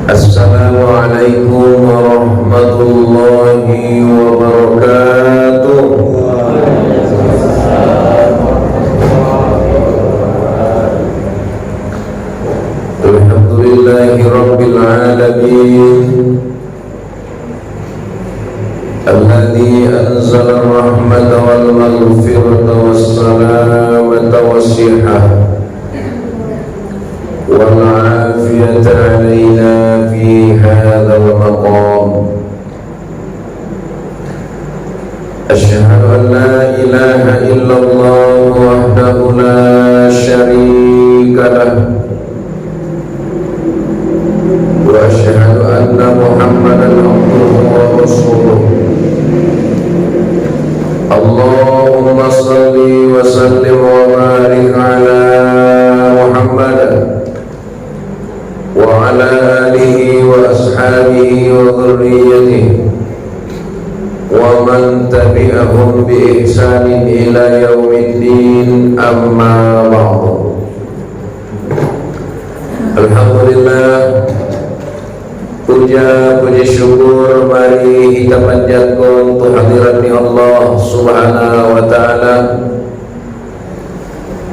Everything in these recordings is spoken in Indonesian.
Assalamualaikum warahmatullahi wabarakatuh. Alhamdulillahi rabbil alamin, alladzi anzala ar-rahmata wal maghfirata was salamata was sihhah wal afiyata alaina fi hadzal maqam. Asyhadu an la ilaha illallah wahdahu la syarika lah wa asyhadu anna Muhammadan abduhu wa rasuluh. Allahumma salli wa sallim wa barik ala Muhammad wa ala alihi wa ashabihi wa dhurriyyatihi wa man tabi'ahum bi ihsanin ila yaumiddin, amma ba'du. Alhamdulillah, puja puji syukur mari kita panjatkan untuk hadirat Allah Subhanahu wa ta'ala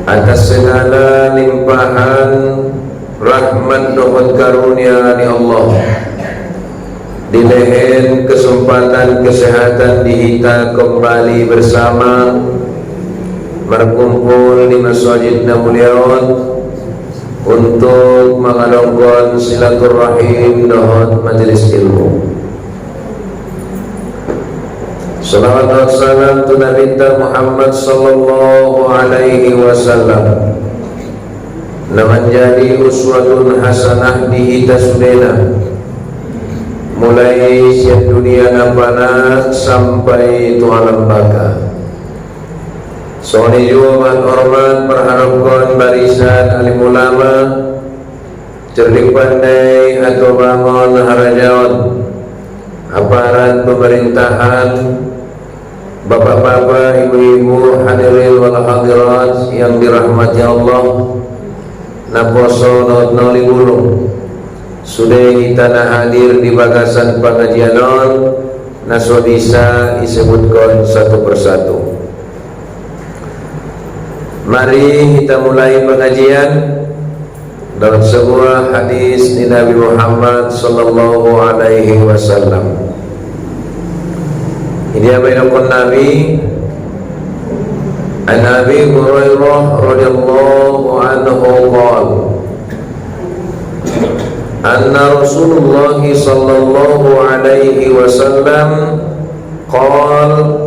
atas segala limpahan rahmat dan karunia ni Allah. Dilehen kesempatan kesehatan kita kembali bersama berkumpul di masjid Namuliawan untuk mengadongkan silaturahim dan majelis ilmu. Salawat dan salam tu Nabi Muhammad sallallahu alaihi wasallam na menjadi uswatun hasanah di kita sudena, mulai siap dunia nambana sampai tu alam baka. Soalnya juga hormat berharapkan barisan alim ulama, cerdik pandai atau bangun harajawan, aparat pemerintahan, bapak-bapak, ibu-ibu, hadirin wal hadirat yang dirahmati Allah. Naposo noli gulung sudah kita hadir di bagasan pengajianon, naso bisa disebutkan satu persatu. Mari kita mulai pengajian dalam sebuah hadis di Nabi Muhammad sallallahu alaihi wasallam. Ini apa yang Nabi An Abi Hurairah radhiyallahu anhu qala anna Rasulullah sallallahu alaihi wasallam qala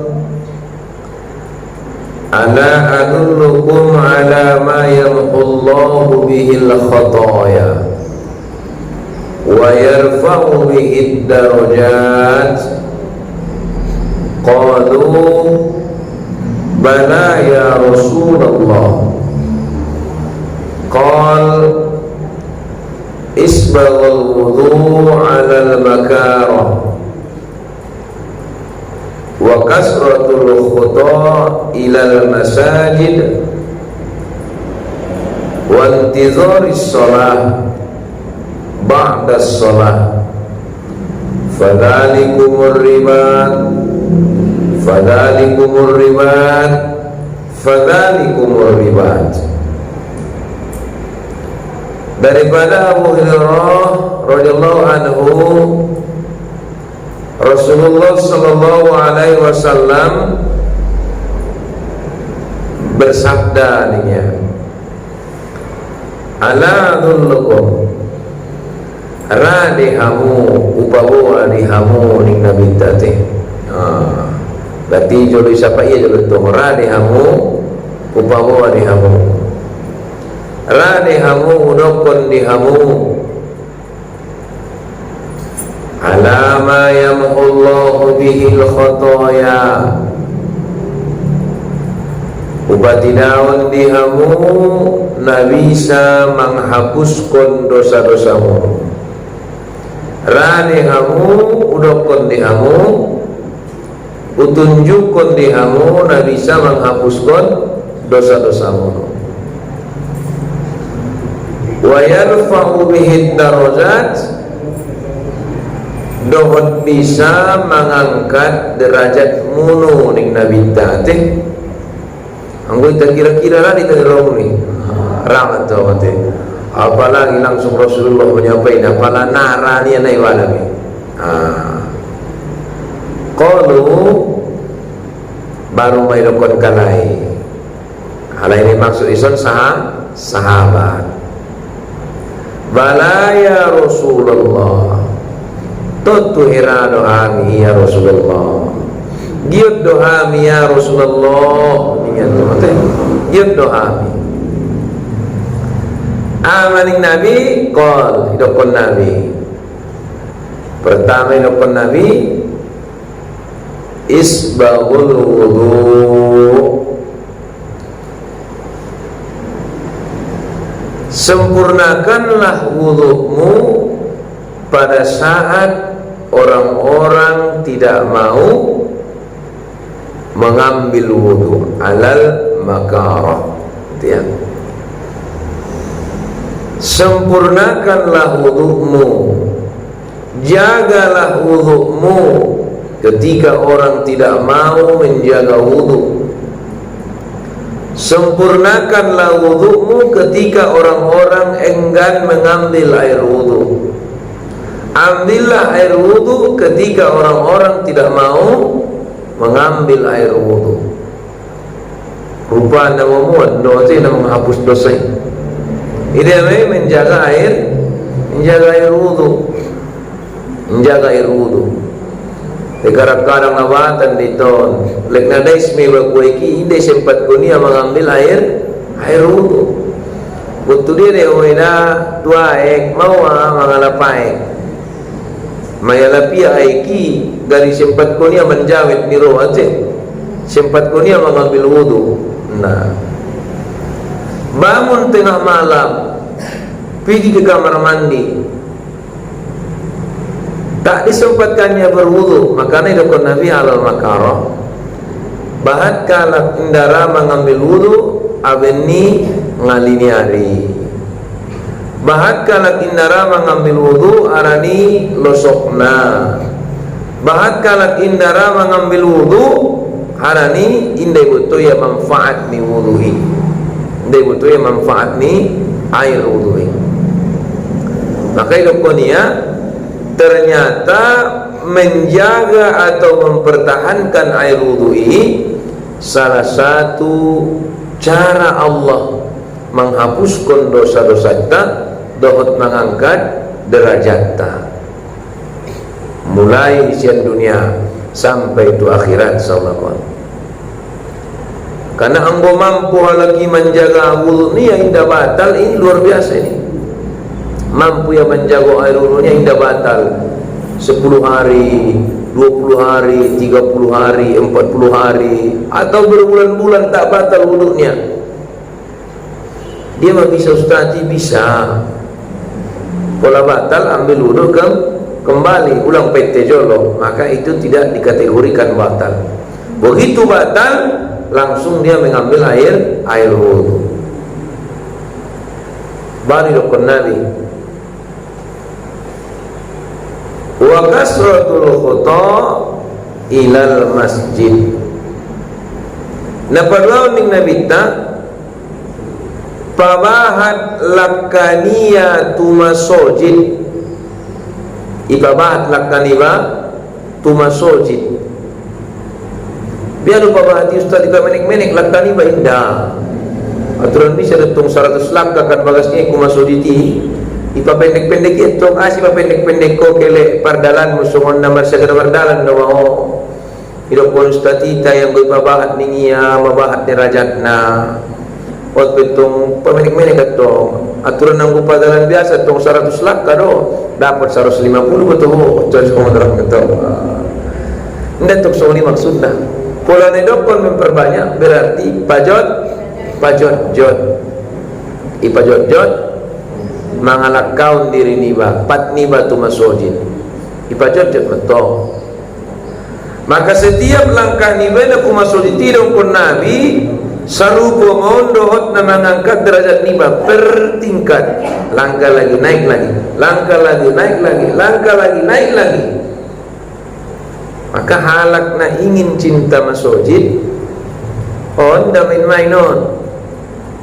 ala adullukum ala ma yamhullahu bihil khataya wa yarfa'u bihid darajat. Qalu bala ya Rasulullah. Qal isbaghul wudu' 'ala al-makarah wa kasratul khuta' ila al-masajid wa intizaris shalah ba'da shalah fadhalikumur ribat fadhalikumur ribat fadhalikumur ribat. Daripada Abu Hurairah radhiyallahu anhu, Rasulullah sallallahu alaihi wasallam bersabda ninya, ala adullukum radihamu upawa dihamu ning nabi tati. Berarti jodoh siapa ia jodoh tu radihamu upawa dihamu, radihamu udokon dihamu ala ma yamhullahu bihil khataya, ubati daun dihamu na bisa menghapuskan dosa-dosamu. Radihamu udokon dihamu utunjukkan dihamu na bisa menghapuskan dosa-dosamu. Wa yarfa'u bihid darajat, dohot bisa mengangkat derajat munu ning nabi teh anggo kita kira-kira lah kita dorong ni ramat tu teh apalagi langsung Rasulullah menyampaikan apalah narani anai walami qalu baru mai dokon kalai hal ini maksud ison sahabat bala ya Rasulullah tutu hira dohami ya Rasulullah giut dohami ya Rasulullah giut dohami amaning nabi qol idokon nabi pertama idokon nabi isbaghul wudu sempurnakanlah wudu'mu pada saat orang-orang tidak mau mengambil wudu alal makarah ya. Sempurnakanlah wudu'mu, jagalah wudu'mu ketika orang tidak mau menjaga wudu. Sempurnakanlah wudu'mu ketika orang-orang enggan mengambil air wudu. Ambillah air wudu ketika orang-orang tidak mau mengambil air wudu. Rupa nama muat dosa nama menghapus dosa. Ini menjaga air wudu, menjaga air wudu. Kadang-kadang nawatan diton, lek nadai semua kuiki, ide sempat kunia mengambil air wudu. Betul dia oina tua ek mau mengalapai, mayalapi aiki dari sempat kunia menjawab niro aje, sempat kunia mengambil wudu. Nah, bangun tengah malam, pergi ke kamar mandi, tak disempatkannya berwudu, makanya dokon Nabi halal makarah. Bahat kalak indara mengambil wudu, abeni ngalini hari. Bahat kalak indara mengambil wudu, arani losokna. Bahat kalak indara mengambil wudu, arani indai betul ya manfaat ni wudu'i. Indai betul ya manfaat ni air wudu'i. Makanya dokon ya, ternyata menjaga atau mempertahankan air wudu ini salah satu cara Allah menghapuskan dosa-dosa kita, dohot mengangkat derajat kita mulai di siang dunia sampai itu akhirat insyaallah. Karena engkau mampu lagi menjaga wudu ini yang indah batal, ini luar biasa ini. Mampu yang menjaga air wudunya indah batal 10 hari, 20 hari, 30 hari, 40 hari atau berbulan-bulan tak batal wudunya. Dia mah bisa ustazi, bisa. Kalau batal ambil wudu kembali ulang PT jolo, maka itu tidak dikategorikan batal. Begitu batal langsung dia mengambil air wudu. Bari dokon Nabi wa kasratul khuta ilal masjid. Napadlaw ning nabita pabahat lakaniyatu masjid. Ipabahat lakaniba tu masjid. Biar lupa bahati ustaz ipa menik-menik lakaniba indah. Aturan bisa datang 100 langkah kan bagasnya ku masjid ipa pendek-pendek itu asih ipa pendek-pendek ko kele pardalan musuhon namar segera pardalan do mau hidup pun statita yang gue pabahat ningia mabahat derajatna ot betung pamenik-menik itu aturan nang pardalan biasa tong 100 langkah do dapat 150 betul jadi komandan itu ndak tok soli maksudna pola nedokon memperbanyak berarti pajot jot ipajot jot mangalak kaun diri niba pat niba tu masjid ipajot jot betul. Maka setiap langkah niba na ku masjid tidak pun Nabi sarupo mondohot na mengangkat derajat niba per tingkat, langkah lagi naik lagi, langkah lagi naik lagi, langkah lagi naik lagi Maka halak na ingin cinta masjid, on main-main on,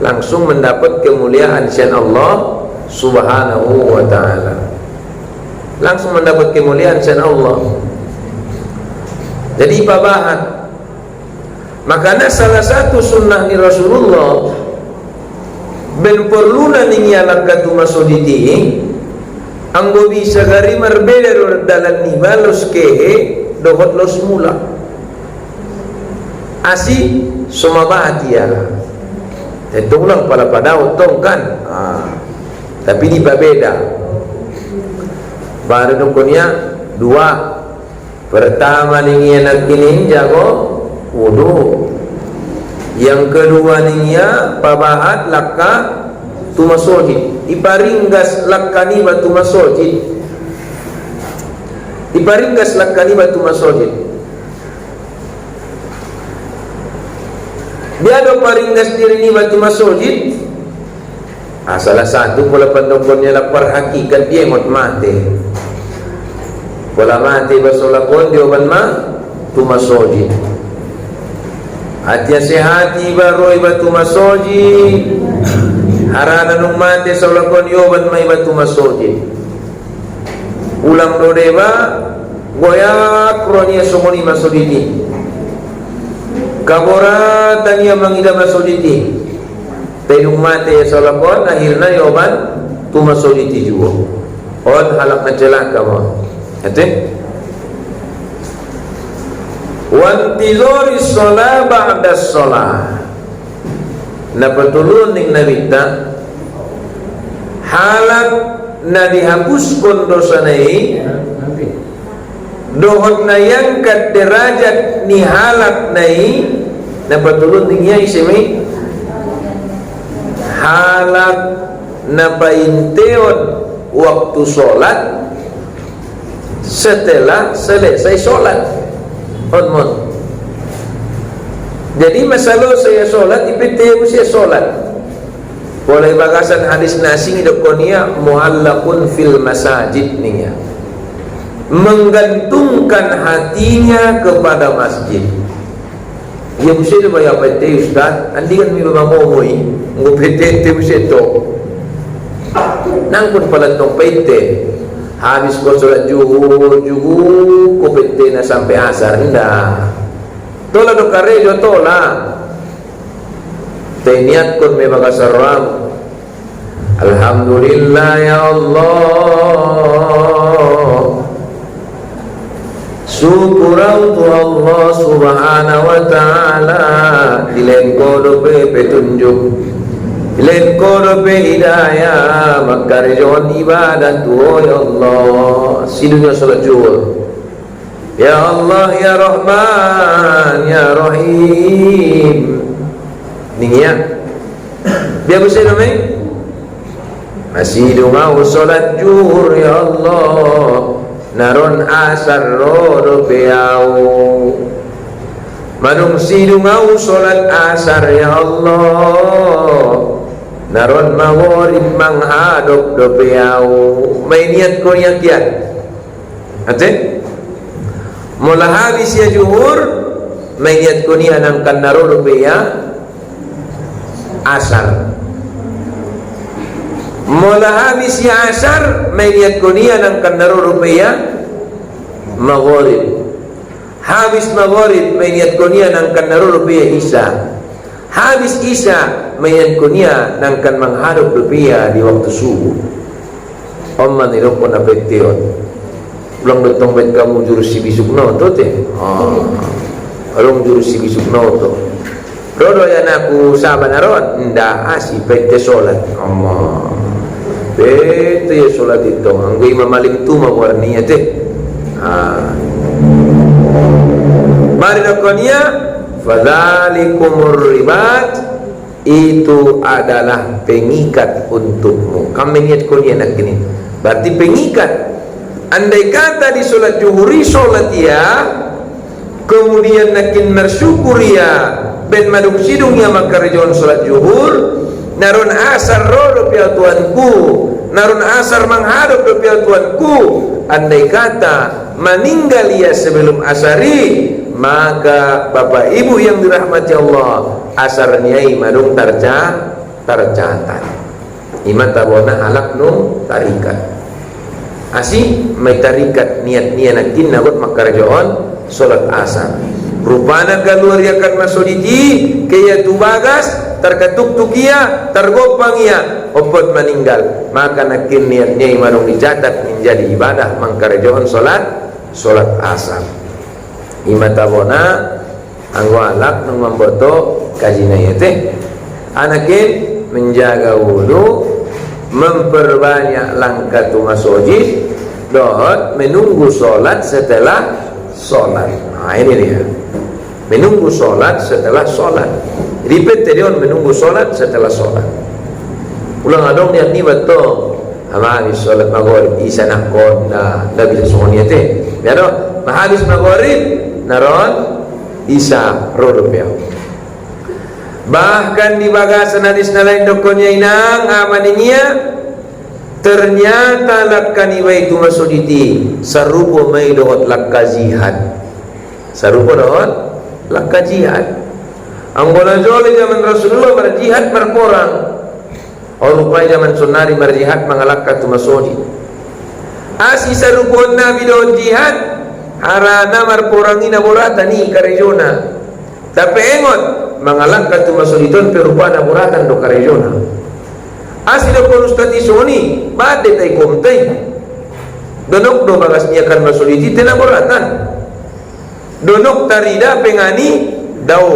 langsung mendapat kemuliaan sian Allah Subhanahu wa ta'ala, langsung mendapat kemuliaan sian Allah. Jadi pabahat. Makanya salah satu sunnah ni Rasulullah ben perluna ning yalak katu masoditi anggo bisa gari marbeder dalan ni balos kehe dohot los mula asi sumabahat ya. Itu ulang pala pada utong kan. Tapi di babeda. Baru dukunnya dua. Pertama ning anak ini jago wudu. Yang kedua ning ya pabahat lakka tu masjid. Iparinggas lakkani batu masjid. Iparinggas lakkani batu masjid. Dia ada paringgas diri ni batu masjid. Salah satu pula pendokonnya lapar hakikat dia mot mati. Pula mati basolakon dia ban ma tu masjid. Hati sehati baroi batu masjid. Harana nung mati solakon yo ban mai batu masjid. Ulang dodeba goyak kronia somoni masjid. Kabora tanya mangida masjid. Pedung mati solakon akhirnya yo ban tu masjid juga. On halak nacelaka mo. Ate? Wantizori sholah ba'da sholah. Napatulun ning nabita halak na dihapuskan dosa nai dohot na yangkat derajat ni halak nai napatulun ning yai semi halak na painteon waktu sholat setelah selesai sholat. Honmon. Jadi masalah saya sholat ipete saya sholat. Boleh bagasan hadis nasi ni dokonia muallaqun fil masajid niya. Menggantungkan hatinya kepada masjid. Ya mesti bayar pete ustaz. Andi kan mi mamoi ngopete te mesti to. Nangkun pala tong pete. Habis kau sholat juhur kau bete na sampai asar indah. Tola do karejo tola. Teniat kun me bagasaram. Alhamdulillah ya Allah. Syukur untuk Allah Subhanahu wa taala. Dilengko do petunjuk. Lekor be hidayah makarjon ibadat oh ya Allah sidunya salat zuhur ya Allah ya Rahman ya Rahim niya dia bisa namai masih mau salat zuhur ya Allah naron asar ro beau manung sidu mau salat asar ya Allah naron maworib manghadop do beau may niat ko yakian ate mula habis ya juhur may niat ko niya ng kanaro do beya asar mula habis ya asar may niat ko niya ng kanaro do beya maworib habis maworib may niat ko niya ng kanaro do beya isa habis isya mayan ko niya nang kan mangharap rupiah di waktu subuh. Omman nilok ko na petiyon. Ulang betong bet kamu jurus si bisuk no to te. Along jurus si bisuk no to. Rodo yan aku saban naron. Nda asi pete solat. Amma. Pete ya solat itu. Anggoy mamalim tu mawarniya te. Mari nakonya. Fadzalikumur ribat. Itu adalah pengikat untukmu. Kami niat kau niat gini. Berarti pengikat. Andai kata di solat juhuri solat ya, kemudian nakin bersyukur ya, ben madung sidung ya maka rejon solat juhur, naron asar rodo pia tuanku, narun asar menghadap kepada Tuanku, andai kata meninggal ia sebelum asari, maka bapak ibu yang dirahmati Allah, asarnya madung tercatat. Iman tabona halak nung tarikat. Asi may tarikat niat-niat natin nagot makarjaon solat asar. Rupana kaluaryakan masuditi kaya tubagas terketuk tukia tergopang ia opot meninggal, maka nakin niatnya imanung dicatat menjadi ibadah mangkarjaon solat asar. Imatabona anggo alak nung memboto kajina yete anakin menjaga wudu, memperbanyak langkah masjid, doa menunggu solat setelah solat. Nah ini dia, menunggu solat setelah solat. Repetition menunggu solat setelah solat. Ulang adong niat ni betul. Habis solat maghrib isa nakon na bisa sungguh niate. Biado habis maghrib naron isa rodopya. Bahkan di bagasan hadis na lain dokonya inang amaninya ternyata lakkan iwai tu masuditi sarupo may dohot lakka jihad. Sarupo dohot lakka jihad. Ang bola joli zaman Rasulullah berjihad berperang. Orang rupanya zaman sunari berjihad mengalahkan tu masudi. Asi sarupo Nabi dohot jihad harana berperangin na bolata ni karejona. Tapi engot mengalahkan tu masuditon perupaan aburatan do karejona. Asli ko ustati soni bade tay komtay. Donok do bagasnya kan masuditi tenaburatan. Donok tarida pengani daw.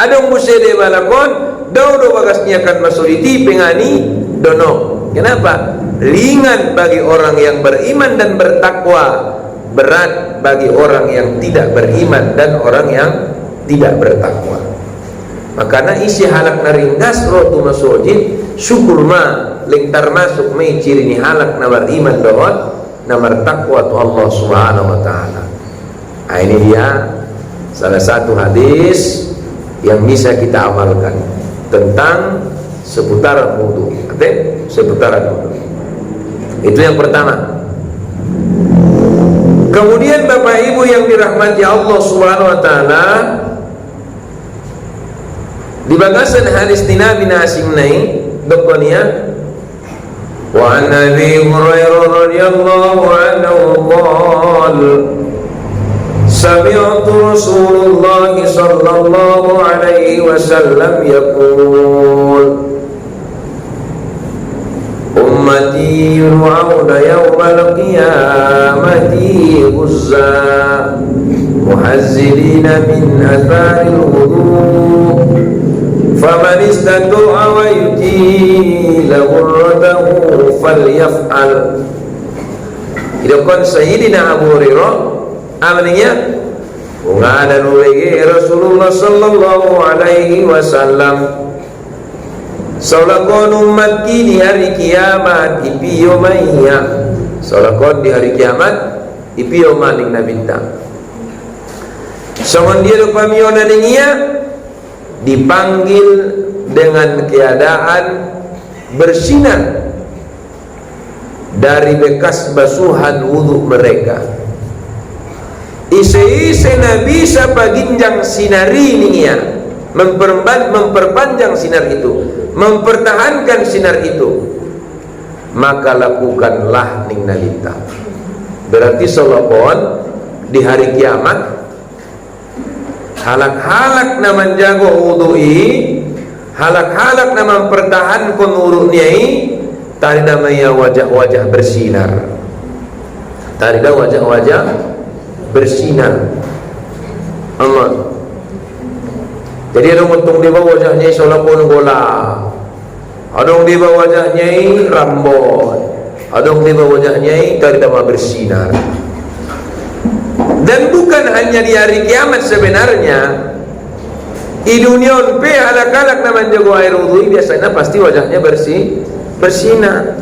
Adong musede balakon daw do bagasnya kan masuditi pengani donok. Kenapa? Ringan bagi orang yang beriman dan bertakwa, berat bagi orang yang tidak beriman dan orang yang tidak bertakwa. Makanya isi halak naringgas rotu masjid syukur ma lengtar masuk mai ciri ni halak na beriman doon na bertakwa tu Allah Subhanahu wa taala. Nah, ini dia salah satu hadis yang bisa kita amalkan tentang seputaran wudu. Seputaran wudu. Itu yang pertama. Kemudian Bapak Ibu yang dirahmati Allah Subhanahu wa taala, di bagasan hadis di Nabi Nasim naik dokonia wa an Abi Hurairah radhiyallahu anhu qala sami'tu Rasulullah sallallahu alaihi wasallam yaqul ummati yur'auna yawmal qiyamati uzza muhazzilina min atharil wudu faman istata'a wa yutila ghurratahu falyaf'al. Idokon Sayyidina Abu Hurairah amaninya ngada nuwege Rasulullah sallallahu alaihi wasallam saulakon umat di hari kiamat ipiyo maya. Saulakon di hari kiamat ipiyo maning nabinta. Songon dia lupa miona dingia dipanggil dengan keadaan bersinar dari bekas basuhan wudhu mereka. Ise-ise na bisa paginjang sinari ningia, memperpanjang sinar itu, mempertahankan sinar itu, maka lakukanlah ning nalita. Berarti solopon di hari kiamat halak-halak na menjago wudu'i, halak-halak na mempertahankan wudu'nyai, tarida maya wajah-wajah bersinar, tarida wajah-wajah bersinar. Allah. Jadi ada untung di bawah wajahnya solapun gola, adong di bawah wajahnya rambut, adong di bawah wajahnya tarida bersinar. Dan bukan hanya di hari kiamat sebenarnya, di dunia pe halak-halak na menjago air wudu biasanya pasti wajahnya bersinar.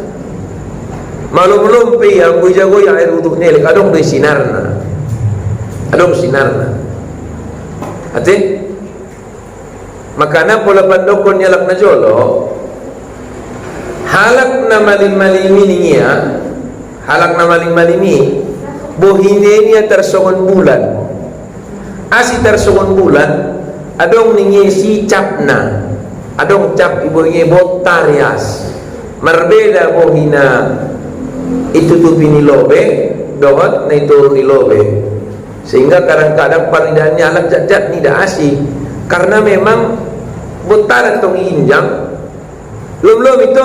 Malum-malum pe yang jago ya air wudunya lek adong bersinarna. Adong sinarna. Ate makana pola pandokon nyalak na jolo halak na malim-malimi niya, halak na malim-malimi bohine niya tersongon bulan asi tersongon bulan adong ningi si capna adong cap ibu ngi botarias marbeda bohina itu tupi ni lobe dohot na itu ni lobe, sehingga kadang-kadang paridannya alat jat-jat ni dah asi karena memang botaran tong injang belum itu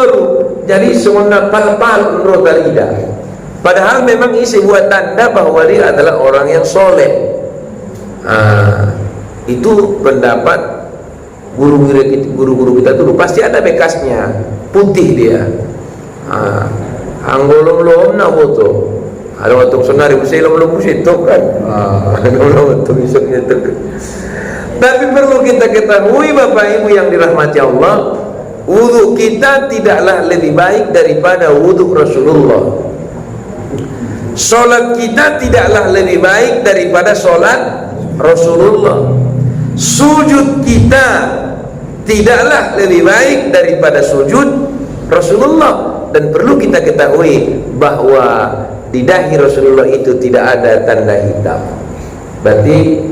jadi semua pal-pal menurut lidah. Padahal memang ini sebuah tanda bahwa dia adalah orang yang soleh. Itu pendapat guru-guru kita dulu. Pasti ada bekasnya, putih dia. Anggolom-lom na foto. Ada waktu sonari busai lom-lom busai itu kan. Lom-lom itu misalnya itu. Tapi perlu kita ketahui Bapak Ibu yang dirahmati Allah, wudu kita tidaklah lebih baik daripada wudu Rasulullah. Solat kita tidaklah lebih baik daripada solat Rasulullah. Sujud kita tidaklah lebih baik daripada sujud Rasulullah. Dan perlu kita ketahui bahwa di dahi Rasulullah itu tidak ada tanda hitam. Berarti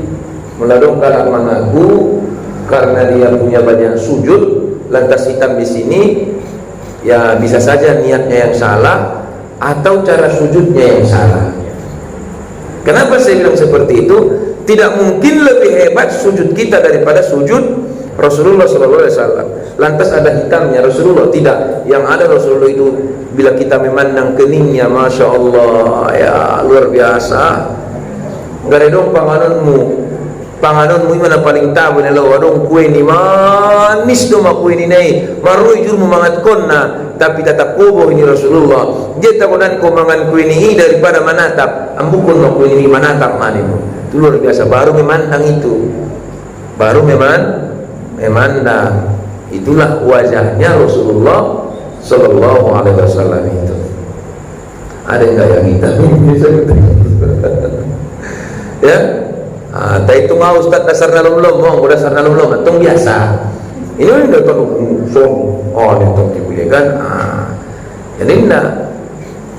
meladong kalau mengaku karena dia punya banyak sujud lantas hitam di sini, ya bisa saja niatnya yang salah atau cara sujudnya yang salah. Kenapa saya bilang seperti itu? Tidak mungkin lebih hebat sujud kita daripada sujud Rasulullah SAW. Lantas ada hitamnya Rasulullah? Tidak. Yang ada Rasulullah itu bila kita memandang keningnya, Masya Allah, ya luar biasa. Gak ada dong panganonmu mana paling tahu ni lo adong kue ni manis do ma kue ni nei marui jur mangat konna tapi tetap kubo ini Rasulullah dia takunan ko mangan kue ni daripada manatap ambukun ma kue ni manatap manimu. Itu luar biasa. Baru memandang itu, baru memandang itulah wajahnya Rasulullah Sallallahu Alaihi Wasallam itu. Ada enggak yang kita ya? Tak itu mau Ustaz dasar nalum-lum, mau dasar nalum-lum, atong biasa. Ini udah tahu ini tong dibeli kan? Jadi enggak.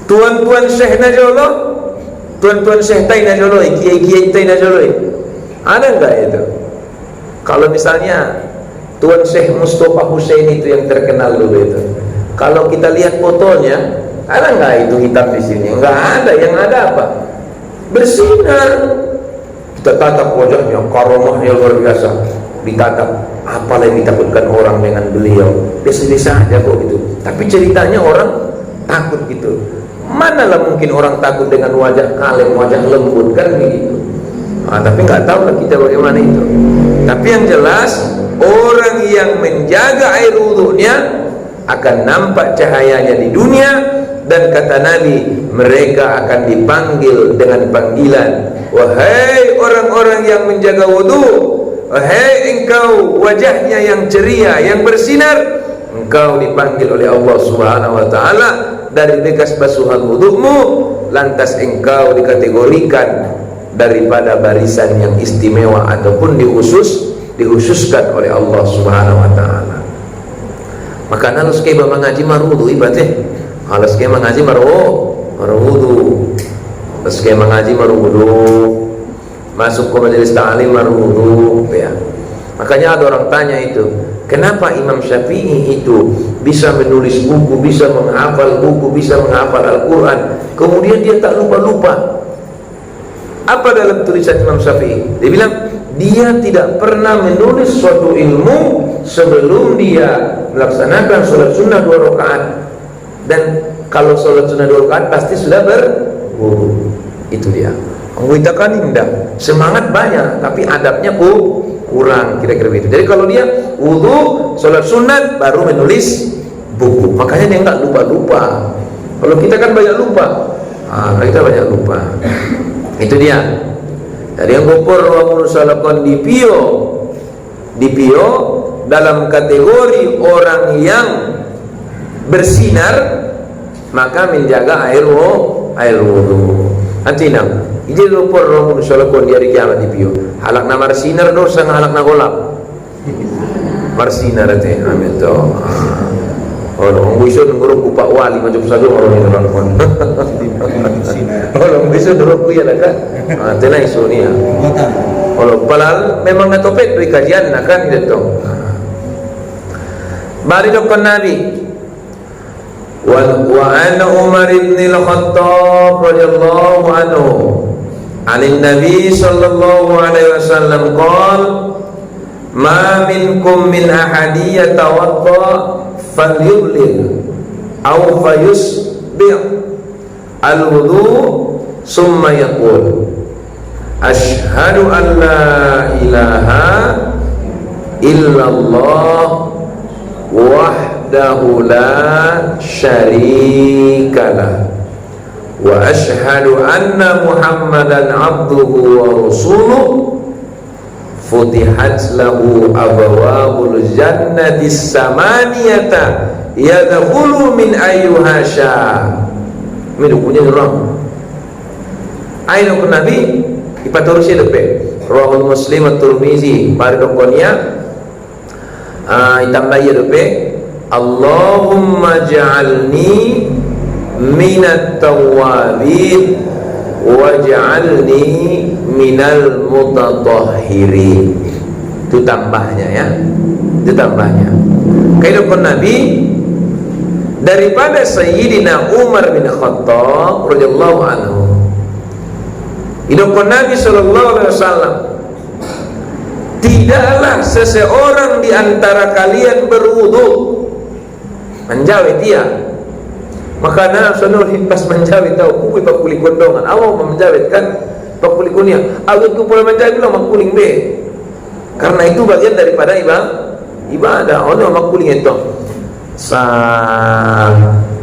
Tuan-tuan Syekh na jolo, tuan-tuan Syekh tai na jolo, kiai-kiai tai na jolo. Ada enggak itu? Kalau misalnya Tuan Syekh Mustafa Hussein itu yang terkenal dulu itu, kalau kita lihat fotonya, ada enggak itu hitam di sini? Enggak ada. Yang ada apa? Bersinar. Kita tatap wajahnya, karomahnya luar biasa. Ditatap, apalah yang ditakutkan orang dengan beliau? Biasa-biasa aja kok gitu. Tapi ceritanya orang takut gitu. Manalah mungkin orang takut dengan wajah kalem, wajah lembut kan begitu. Tapi nggak tahu lah kita bagaimana itu. Tapi yang jelas orang yang menjaga air wudunya akan nampak cahayanya di dunia. Dan kata Nabi, mereka akan dipanggil dengan panggilan, wahai orang-orang yang menjaga wudu, wahai engkau wajahnya yang ceria, yang bersinar, engkau dipanggil oleh Allah Subhanahu wa taala dari bekas basuhan wudumu, lantas engkau dikategorikan daripada barisan yang istimewa ataupun dikhususkan oleh Allah Subhanahu wa taala. Maka harus kita mengaji marudu ibadah. Alas kayak mengaji marudu, alas kayak mengaji marudu, masuk ke majelis ta'lim marudu, ya. Makanya ada orang tanya itu, kenapa Imam Syafi'i itu bisa menulis buku, bisa menghafal buku, bisa menghafal Al-Quran, kemudian dia tak lupa-lupa. Apa dalam tulisan Imam Syafi'i? Dia bilang dia tidak pernah menulis suatu ilmu sebelum dia melaksanakan sholat sunnah 2 rakaat. Dan kalau sholat sunnah 2 rakaat pasti sudah berwudu. Itu dia. Kita kan indah, semangat banyak, tapi adabnya kurang, kira-kira begitu. Jadi kalau dia wudu, sholat sunat, baru menulis buku. Makanya dia nggak lupa-lupa. Kalau kita kan banyak lupa. Kita banyak lupa. Itu dia. Jadi yang gopor wa salakon di Pio dalam kategori orang yang bersinar, maka menjaga air wudu. Nanti nang ije lupor romun salakon di hari kiamat di Pio. Halak na marsinar dosa halak na golap. Marsinar ate amin to. Orang bisa nguruk Pak Wali macam sadu orang ini orang pun. Orang bisa nguruk ya lah kan. Tenang isu ni ya. Kalau palal memang ngatopet dari kajian nak kan itu. Bari dokon Nabi. Wa an Umar bin Al-Khattab radhiyallahu anhu. Anin Nabi sallallahu alaihi wasallam qala ma minkum min ahadi yatawadda falyubligh aw fayusbih al-wudu summa yaqul asyhadu an la ilaha illallah wahdahu la syarikalah wa asyhadu anna Muhammadan abduhu wa rasuluh futihat lahu abwabul jannati samaniyata yadkhulu min ayyuha sya. Medukunya orang ayo kun Nabi ipaturusi depe rawahul Muslim at-Tirmizi bar dokonya itambai depe Allahumma ja'alni minat tawwabin waj'alni minal mutatahhirin. Itu tambahnya ya. Itu tambahnya. Kehidupan Nabi daripada Sayyidina Umar bin Khattab radhiyallahu anhu. Kehidupan Nabi sallallahu alaihi wasallam, tidaklah seseorang di antara kalian berwudu menjawab dia. Maka na sunul pas menjawab tahu kuwi pakuli kondongan awak menjawab kan pakuli kunia awak tu pula menjawab lo makuling be, karena itu bagian daripada ibadah ono makuling itu sa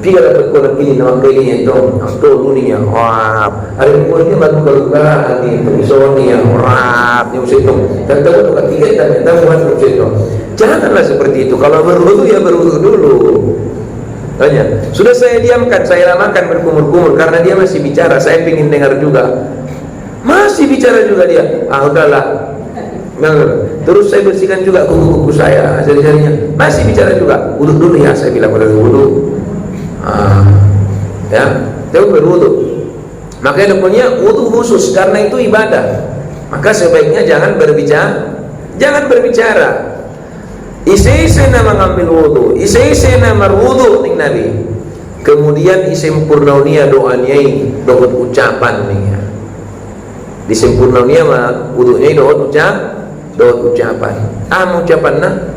piga dapat kono pilih nama pilih itu to dunia wah ada kulnya baru keluar lagi tulisoni yang rap yang situ dan tahu tu ketiga dan tahu macam situ. Janganlah seperti itu. Kalau berwudu ya berwudu dulu. Tanya, sudah saya diamkan, saya lamakan berkumur-kumur karena dia masih bicara. Saya ingin dengar juga. Masih bicara juga dia. Udahlah. Terus saya bersihkan juga kuku-kuku saya, jari-jarinya. Masih bicara juga. Wudu dulu ya, saya bilang pada wudu. Ya, tahu berwudu. Makanya punya wudu khusus karena itu ibadah. Maka sebaiknya jangan berbicara. Jangan berbicara. Isi-isi nama ngambil wudu, isi-isi nama wudu ning Nabi. Kemudian isempurnaunia doanya doa ucapan nih ya. Disempurnaunia mah wudunya doa ucapan. Ucapanna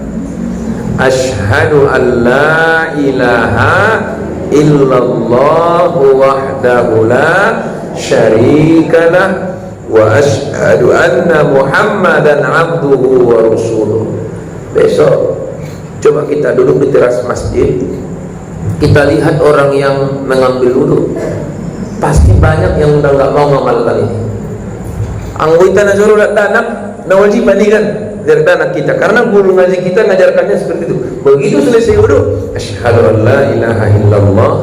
asyhadu an la ilaha illallah wahdahu la syarikalah wa asyhadu anna Muhammadan abduhu wa rasuluh. Besok coba kita duduk di teras masjid, kita lihat orang yang mengambil wudu, pasti banyak yang udah nggak mau ngamalkan ini. Anggota nazarul danak nawajib kan dari danak kita, karena guru ngaji kita ngajarkannya seperti itu. Begitu selesai wudu, asyhadu an la ilaha illallah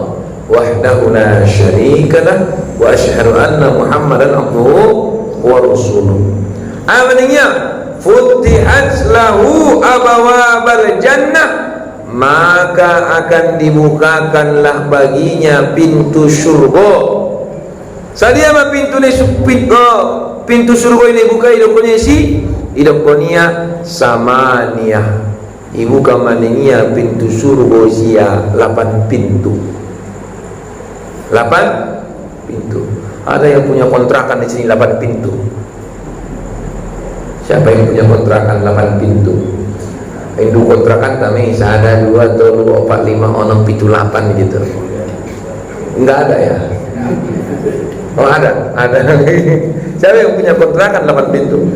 wahdahu la syarikalah wa asyhadu anna Muhammadan abduhu wa rasuluh. Amannya futihat lahu abwabal jannah, maka akan dibukakanlah baginya pintu surga. Sadia ma pintu surga ini buka idokonya si idokonya samaniyah. Ibu kamaninya pintu surga sia 8 pintu. 8 pintu. Ada yang punya kontrakan di sini 8 pintu. Siapa yang punya kontrakan 8 pintu? Hindu kontrakan kami ada 2, 3, 4, 5, 6, 7, 8 gitu. Enggak ada ya? Oh ada. Siapa yang punya kontrakan 8 pintu?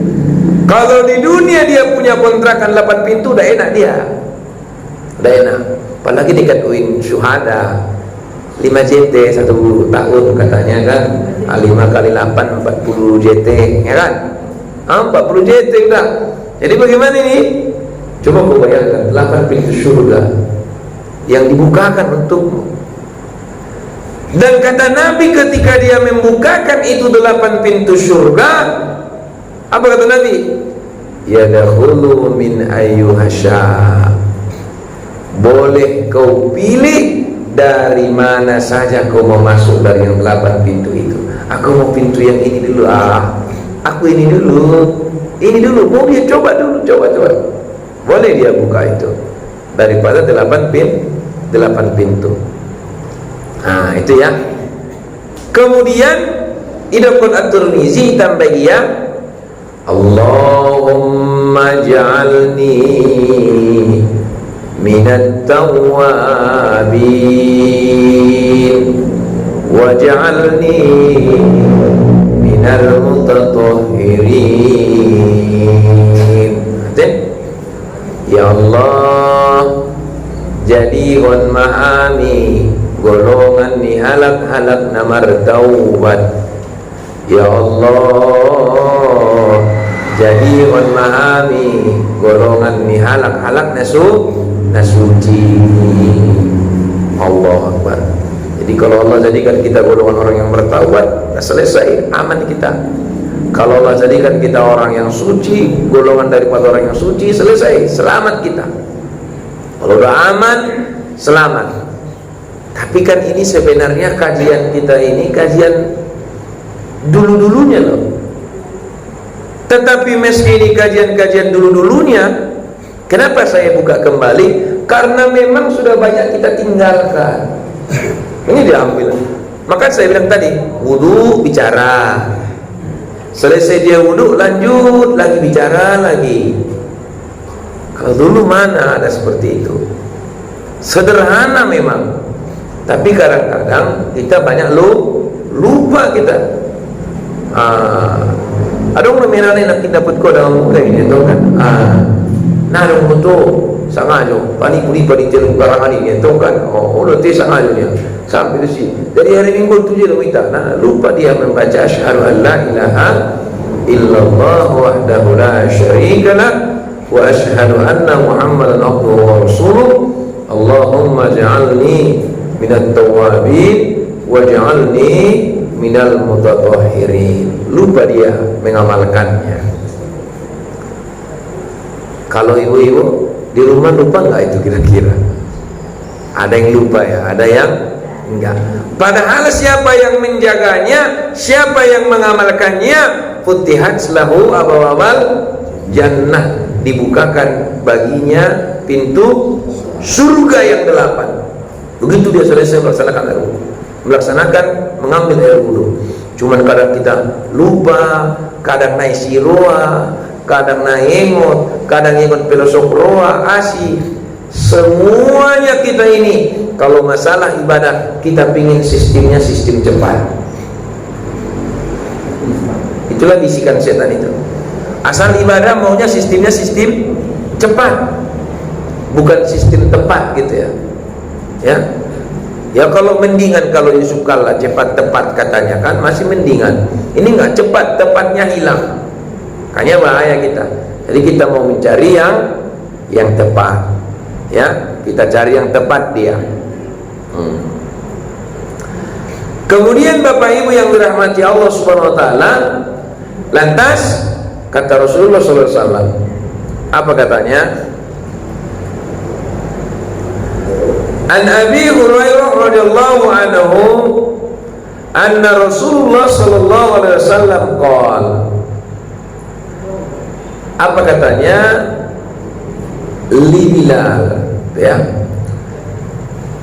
Kalau di dunia dia punya kontrakan 8 pintu, udah enak dia. Udah enak. Apalagi dekat UIN Syuhada 5 JT 1 tahun katanya kan. 5 kali 8 40 JT ya kan? 40 JT udah. Jadi bagaimana ini? Coba kau bayangkan 8 pintu surga yang dibukakan untukmu. Dan kata Nabi ketika dia membukakan itu 8 pintu surga, apa kata Nabi? Yadkhulu min ayyuhasya. boleh kau pilih dari mana saja kau mau masuk dari yang 8 pintu itu. Aku mau pintu yang ini dulu, aku ini dulu, mau dia coba dulu, coba. Boleh dia buka itu daripada 8 pintu. Nah itu ya. Kemudian idapun At-Tirmizi tambah dia, Allahumma ja'alni minat tawwabin waj'alni minal mutatahhirin. Ya Allah, jadikan ma'ami golongan ni halak-halak na martaubat. Ya Allah, jadikan ma'ami golongan ni halak-halak na suci. Allah Akbar. Jadi kalau Allah jadikan kita golongan orang yang bertaubat, selesai, aman kita. Kalau Allah jadikan kita orang yang suci, golongan daripada orang yang suci, selesai, selamat kita. Kalau udah aman, selamat. Tapi kan ini sebenarnya kajian kita ini kajian dulu-dulunya loh. Tetapi meski ini kajian-kajian dulu-dulunya, kenapa saya buka kembali? Karena memang sudah banyak kita tinggalkan. Ini diambil. Maka saya bilang tadi, wudu bicara. Selesai dia wudu, lanjut lagi bicara lagi. Kalau dulu mana ada seperti itu? Sederhana memang. Tapi kadang-kadang kita banyak lupa kita. Ada orang mengenai nak kita dapat kau dalam muka ini, tahu kan? Nah, ada orang tu sangat jo, panik jalan barang ini, tahu kan? Oh, lo tu sangat jo dia. Sampai di sini. Dari hari Minggu tu je lo minta. Nah, lupa dia membaca asyhadu an la ilaha illallah wahdahu la syarika lah wa asyhadu anna Muhammadan abduhu wa rasuluh. Allahumma ja'alni minat tawwabin waj'alni minal mutatahhirin. Lupa dia mengamalkannya. Kalau ibu-ibu di rumah lupa enggak itu kira-kira? Ada yang lupa ya, ada yang enggak. Padahal siapa yang menjaganya, siapa yang mengamalkannya, futihat lahu abwabal jannah, dibukakan baginya pintu surga yang 8. Begitu dia selesai melaksanakan mengambil air wudu. Cuman kadang kita lupa, kadang naik siroa, kadang naik engot, kadang engot pelosok roa, asi. Semuanya kita ini kalau masalah ibadah kita pingin sistemnya sistem cepat. Itulah bisikan setan itu. Asal ibadah maunya sistemnya sistem cepat, bukan sistem tepat gitu ya. Ya kalau mendingan kalau Yusuf Kalla cepat tepat katanya kan masih mendingan. Ini enggak cepat, tepatnya hilang. Makanya bahaya kita. Jadi kita mau mencari yang tepat. Ya, kita cari yang tepat dia. Kemudian Bapak Ibu yang dirahmati Allah Subhanahu wa taala, lantas kata Rasulullah sallallahu alaihi wasallam, apa katanya? An Abi Hurairah radhiyallahu anhu anna Rasulullah sallallahu alaihi wasallam qala. Apa katanya? Li Bilal, ya.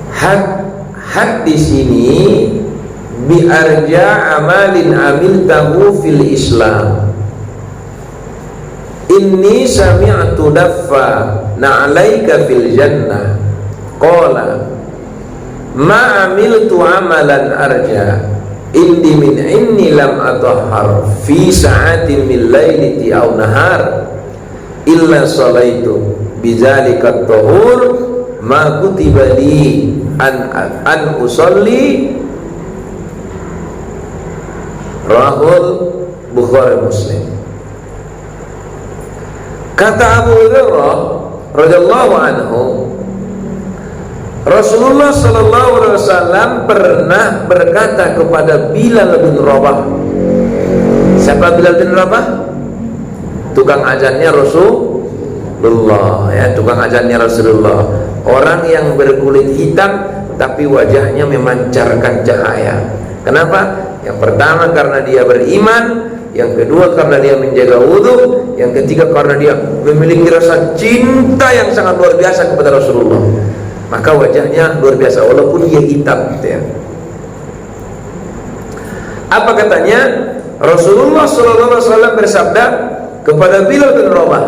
Had di sini bi arja amalin amiltahu fil Islam. Inni sami'tu daffa na'alaika fil jannah. Qala ma amiltu amalan arja inni lam atahhar fi sa'atin min lailati aw nahar illa salaitu bidzalika at-tahur ma kutiba li an usolli. Rahul Bukhari Muslim. Kata Abu Hurairah radhiyallahu anhu, Rasulullah sallallahu alaihi wasallam pernah berkata kepada Bilal bin Rabah. Siapa Bilal bin Rabah? Tukang azannya Rasulullah, ya, tukang azannya Rasulullah. orang yang berkulit hitam tapi wajahnya memancarkan cahaya. Kenapa? Yang pertama karena dia beriman, yang kedua karena dia menjaga wudhu, yang ketiga karena dia memiliki rasa cinta yang sangat luar biasa kepada Rasulullah. Maka wajahnya luar biasa walaupun dia hitam gitu ya. Apa katanya? Rasulullah SAW bersabda kepada Bilal bin Rabah.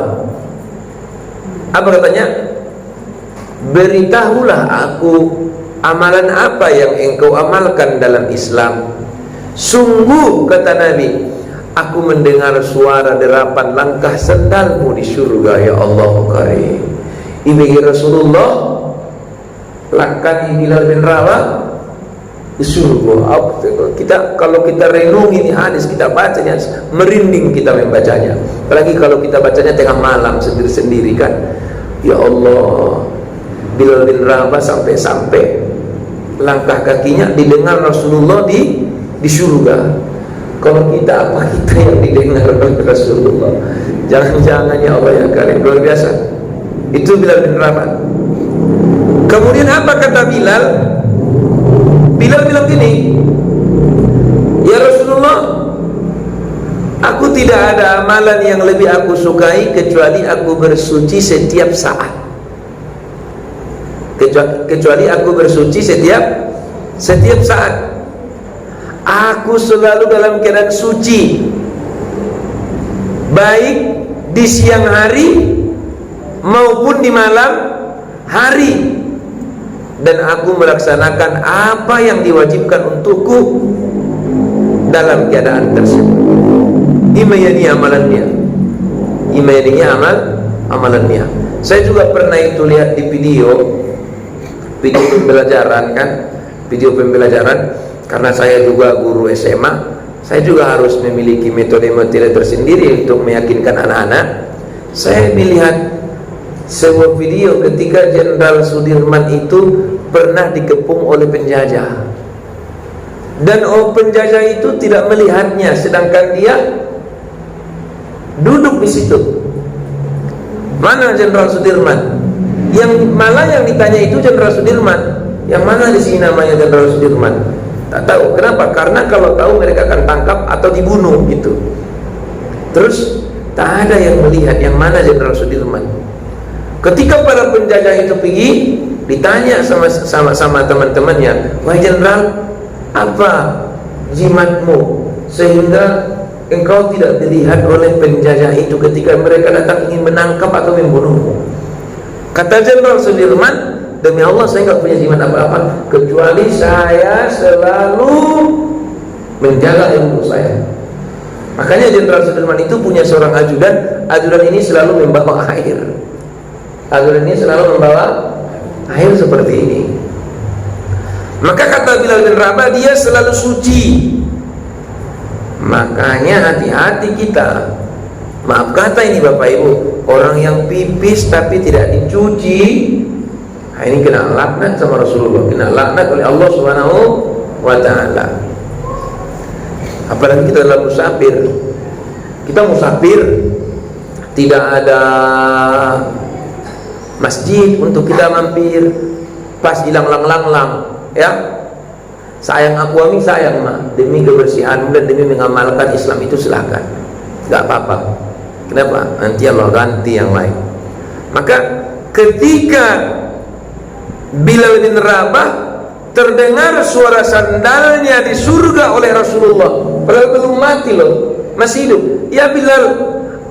Apa katanya? Beritahulah aku amalan apa yang engkau amalkan dalam Islam. Sungguh kata Nabi, aku mendengar suara derapan langkah sendalmu di surga ya Allah karim. Ibu Rasulullah langkah Bilal bin Rabah di surga. Kita kalau kita renungi ini hadis, kita bacanya merinding kita membacanya. Apalagi kalau kita bacanya tengah malam sendiri-sendiri kan. Ya Allah, Bilal bin Rabah sampai-sampai langkah kakinya didengar Rasulullah di surga. Kalau kita, apa kita yang didengar oleh Rasulullah? Jangan-jangan ya Allah ya karim, luar biasa. Itu Bilal bin Rabah. Kemudian apa kata Bilal? Bilal bilang gini, ya Rasulullah, aku tidak ada amalan yang lebih aku sukai kecuali aku bersuci setiap saat. Kecuali aku bersuci setiap saat. Aku selalu dalam keadaan suci, baik di siang hari maupun di malam hari, dan aku melaksanakan apa yang diwajibkan untukku dalam keadaan tersebut. Imayani amalannya, amalannya. Saya juga pernah itu lihat di video pembelajaran kan, video pembelajaran. Karena saya juga guru SMA, saya juga harus memiliki metode-metode tersendiri untuk meyakinkan anak-anak. Saya melihat sebuah video ketika Jenderal Sudirman itu pernah dikepung oleh penjajah, dan penjajah itu tidak melihatnya, sedangkan dia duduk di situ. Mana Jenderal Sudirman? Yang malah yang ditanya itu Jenderal Sudirman. Yang mana di sini namanya Jenderal Sudirman? Tak tahu. Kenapa? Karena kalau tahu mereka akan tangkap atau dibunuh gitu. Terus tak ada yang melihat yang mana Jenderal Sudirman. Ketika para penjajah itu pergi, ditanya sama teman-temannya, wahai Jenderal, apa jimatmu sehingga engkau tidak dilihat oleh penjajah itu ketika mereka datang ingin menangkap atau membunuhmu? Kata Jenderal Sudirman, demi Allah saya nggak punya jimat apa-apa kecuali saya selalu menjaga ilmu saya. Makanya Jenderal Sudirman itu punya seorang ajudan. Ajudan ini selalu membawa air. Ajudan ini selalu membawa air seperti ini. Maka kata Bilal bin Rabah, dia selalu suci. Makanya hati-hati kita. Maaf kata ini Bapak Ibu, orang yang pipis tapi tidak dicuci, nah ini kena laknat sama Rasulullah, kena laknat oleh Allah Subhanahu wa ta'ala. Apalagi kita dalam musafir. Kita musafir, tidak ada masjid untuk kita mampir, pas hilang lang-lang ya. Sayang aku ami sayang mah, demi kebersihanmu dan demi mengamalkan Islam itu silahkan, nggak apa-apa. Kenapa? Nanti Allah ganti yang lain. Maka ketika Bilal bin Rabah terdengar suara sandalnya di surga oleh Rasulullah, padahal belum mati loh, masih hidup. Ya Bilal,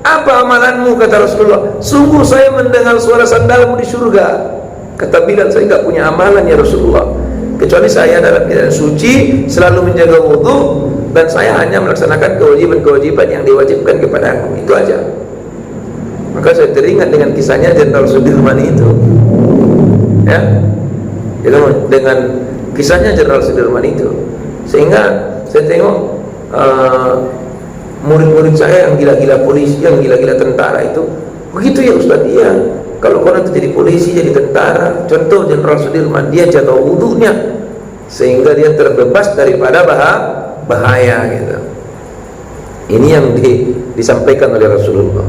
apa amalanmu? Kata Rasulullah, sungguh saya mendengar suara sandalmu di surga. Kata Bilal, saya nggak punya amalan ya Rasulullah, kecuali saya dalam keadaan suci, selalu menjaga wudhu, dan saya hanya melaksanakan kewajiban-kewajiban yang diwajibkan kepada aku. Itu aja. Maka saya teringat dengan kisahnya Jenderal Sudirman itu, ya, dengan kisahnya Jenderal Sudirman itu, sehingga saya tengok murid-murid saya yang gila-gila polisi, yang gila-gila tentara itu, begitu ya Ustaz. Iya, kalau orang itu jadi polisi, jadi tentara, contoh Jenderal Sudirman, dia jaga wudhunya sehingga dia terbebas daripada bahaya gitu. Ini yang disampaikan oleh Rasulullah.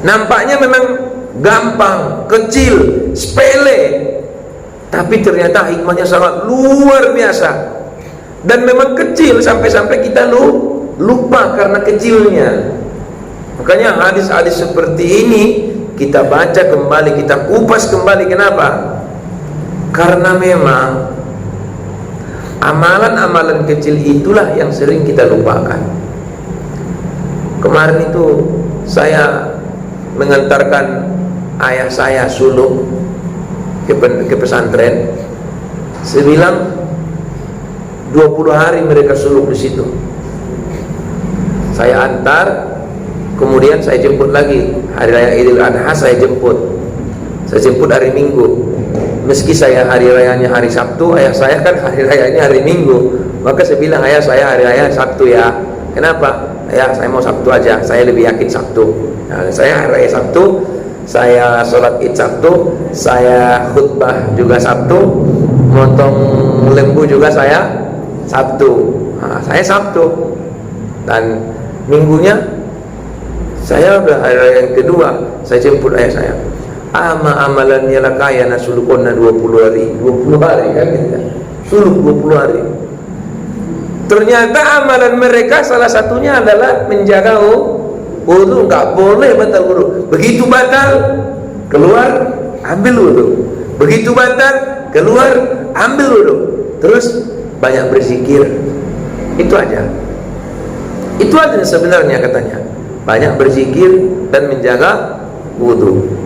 Nampaknya memang gampang, kecil, sepele, tapi ternyata hikmahnya sangat luar biasa. Dan memang kecil sampai-sampai kita lupa karena kecilnya. Makanya hadis-hadis seperti ini kita baca kembali, kita kupas kembali. Kenapa? Karena memang amalan-amalan kecil itulah yang sering kita lupakan. Kemarin itu saya mengantarkan ayah saya suluk ke pesantren. Saya bilang 20 hari mereka suluk di situ. Saya antar, kemudian saya jemput lagi. Hari raya Idul Adha saya jemput hari Minggu. Meski saya hari rayanya hari Sabtu, ayah saya kan hari rayanya hari Minggu. Maka saya bilang, ayah saya hari raya Sabtu ya. Kenapa? Ayah saya mau Sabtu aja, saya lebih yakin Sabtu. Nah, saya hari raya Sabtu, saya sholat Id Sabtu, saya khutbah juga Sabtu, motong lembu juga saya Sabtu. Nah, saya Sabtu. Dan minggunya saya udah hari raya yang kedua, saya jemput ayah saya. Amalannya lah kaya nasulukonna 20 hari kan gitu. Suluk 20 hari. Ternyata amalan mereka salah satunya adalah menjaga wudu. Enggak boleh batal wudu. Begitu batal, keluar ambil wudu. Begitu batal, keluar ambil wudu. Terus banyak berzikir. Itu aja sebenarnya katanya. Banyak berzikir dan menjaga wudu.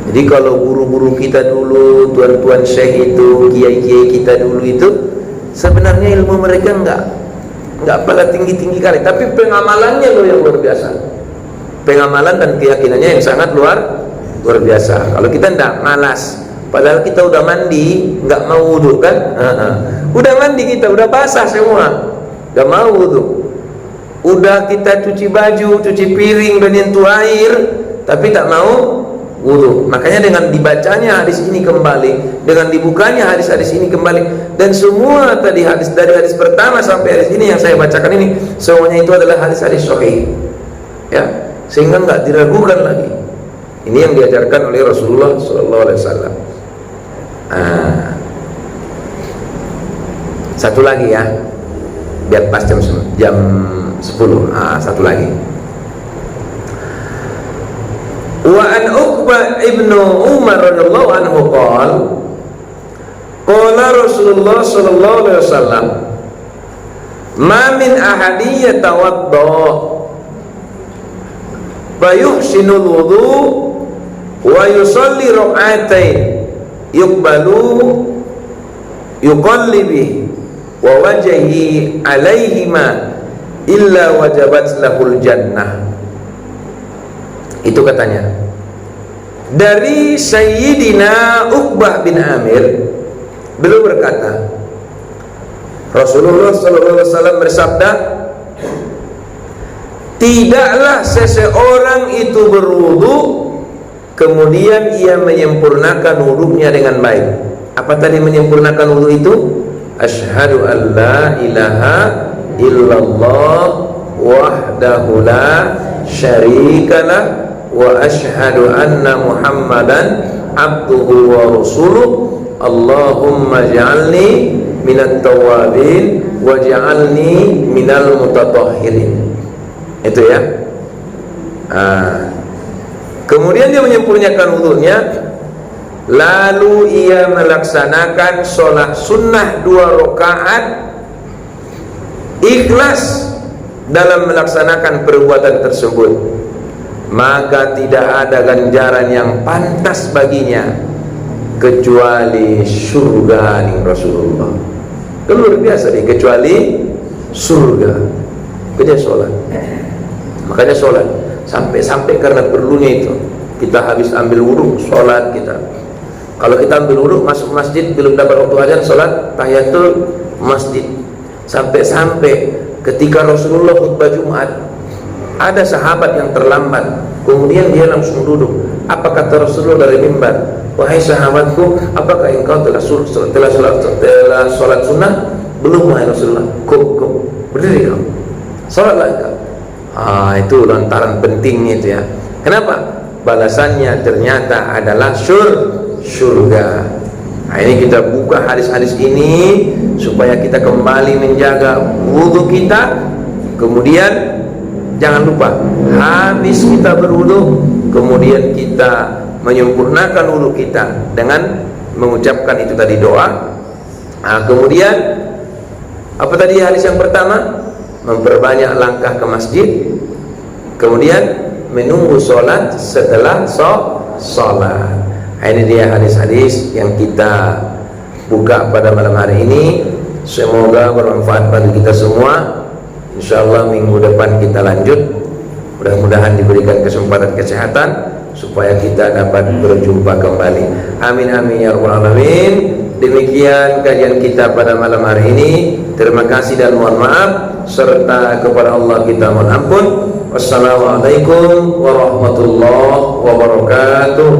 Jadi kalau guru-guru kita dulu, tuan-tuan syekh itu, kiai-kiai kita dulu itu, sebenarnya ilmu mereka enggak pala tinggi-tinggi kali, tapi pengamalannya loh yang luar biasa. Pengamalan dan keyakinannya yang sangat luar biasa. Kalau kita enggak, malas. Padahal kita udah mandi, enggak mau wudu kan? Udah mandi kita, udah basah semua, enggak mau wudu. Udah kita cuci baju, cuci piring dan nyentuh air, tapi tak mau wudu. Makanya dengan dibacanya hadis ini kembali, dengan dibukanya hadis-hadis ini kembali, dan semua tadi hadis dari hadis pertama sampai hadis ini yang saya bacakan ini, semuanya itu adalah hadis-hadis sahih. Ya, sehingga enggak diragukan lagi. Ini yang diajarkan oleh Rasulullah SAW. Satu lagi ya, biar pas jam 10. Satu lagi. Wa an Uqbah ibnu Umar radhiyallahu anhu qala Rasulullah sallallahu alaihi wasallam, ma min ahadin yatawadda fa yuhsinul wudu wa yusalli rak'atain yuqallibi wa wajhi alaihima illa wajabat lahul jannah. Itu katanya dari Sayyidina Uqbah bin Amir. Beliau berkata, Rasulullah SAW bersabda, tidaklah seseorang itu berwudu kemudian ia menyempurnakan wudunya dengan baik. Apa tadi menyempurnakan wudu itu? Asyhadu an la ilaha illallah wahdahu la syarikalah wa asyhadu anna Muhammadan abduhu wa rasuluh. Allahumma ja'alni minat tawabin wa ja'alni minal mutatahhirin. Itu ya. Kemudian dia menyempurnakan wudunya, lalu ia melaksanakan sholat sunnah 2 rakaat ikhlas dalam melaksanakan perbuatan tersebut, maka tidak ada ganjaran yang pantas baginya kecuali surga ning Rasulullah. Luar biasa deh, kecuali surga. Kerja sholat. Makanya sholat sampai karena perlunya itu kita habis ambil wudhu, sholat kita. Kalau kita ambil wudhu masuk masjid belum dapat waktu azan, sholat tahiyatul masjid. Sampai ketika Rasulullah khutbah Jumat, ada sahabat yang terlambat, kemudian dia langsung duduk. Apa kata Rasulullah dari mimbar? Wahai sahabatku, apakah engkau telah sholat sunnah? Belum wahai Rasulullah. Kum, berdiri kau, sholatlah engkau. Itu lantaran pentingnya itu ya. Kenapa? Balasannya ternyata adalah surga. surga. Nah, ini kita buka hadis-hadis ini supaya kita kembali menjaga wudu kita. Kemudian jangan lupa, habis kita berwudu, kemudian kita menyempurnakan wudu kita dengan mengucapkan itu tadi doa. Nah, kemudian apa tadi hadis yang pertama? Memperbanyak langkah ke masjid. Kemudian menunggu sholat setelah sholat. Ini dia hadis-hadis yang kita buka pada malam hari ini. Semoga bermanfaat bagi kita semua. InsyaAllah minggu depan kita lanjut. Mudah-mudahan diberikan kesempatan kesehatan supaya kita dapat berjumpa kembali. Amin amin ya rabbal alamin. Demikian kajian kita pada malam hari ini. Terima kasih dan mohon maaf, serta kepada Allah kita mohon ampun. Wassalamualaikum warahmatullahi wabarakatuh.